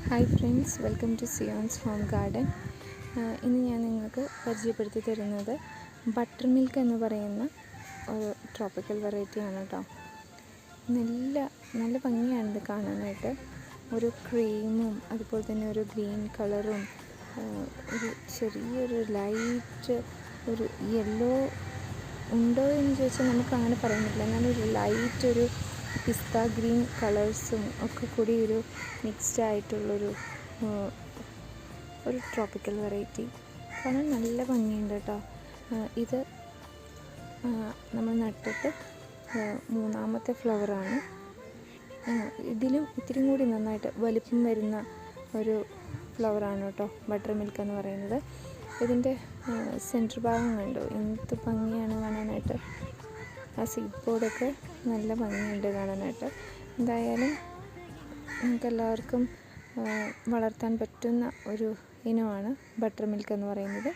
Hi friends, welcome to Zion's home garden. ഇന്ന് ഞാൻ നിങ്ങൾക്ക് പരിചയപ്പെടുത്തി തരുന്നത് ബട്ടർ മിൽക്ക് എന്ന് പറയുന്ന ഒരു ട്രോപ്പിക്കൽ വെറൈറ്റിയാണ് കേട്ടോ. നല്ല ഭംഗിയാണിത് കാണാനായിട്ട്. ഒരു ക്രീമും അതുപോലെ തന്നെ ഒരു ഗ്രീൻ കളറും ഒരു ചെറിയൊരു ലൈറ്റ് ഒരു യെല്ലോ ഉണ്ടോ എന്ന് ചോദിച്ചാൽ നമുക്ക് അങ്ങനെ പറയാൻ പറ്റില്ല. എന്നാലൊരു ലൈറ്റ് ഒരു പിസ്ത ഗ്രീൻ കളേഴ്സും ഒക്കെ കൂടി ഒരു മിക്സ്ഡ് ആയിട്ടുള്ളൊരു ട്രോപ്പിക്കൽ വെറൈറ്റി കാണാൻ നല്ല ഭംഗിയുണ്ട് കേട്ടോ. ഇത് നമ്മൾ നട്ടിട്ട് മൂന്നാമത്തെ ഫ്ലവറാണ്. ഇതിലും ഇത്തിരി കൂടി നന്നായിട്ട് വലിപ്പം വരുന്ന ഒരു ഫ്ലവറാണ് കേട്ടോ ബട്ടർ മിൽക്ക് എന്ന് പറയുന്നത്. ഇതിൻ്റെ സെൻറ്റർ ഭാഗം കണ്ടോ, എന്ത് ഭംഗിയാണ് കാണാനായിട്ട്. ആ സീഡ് ബോർഡൊക്കെ നല്ല ഭംഗിയുണ്ട് കാണാനായിട്ട്. എന്തായാലും നമുക്കെല്ലാവർക്കും വളർത്താൻ പറ്റുന്ന ഒരു ഇനമാണ് ബട്ടർ മിൽക്ക് എന്ന് പറയുന്നത്.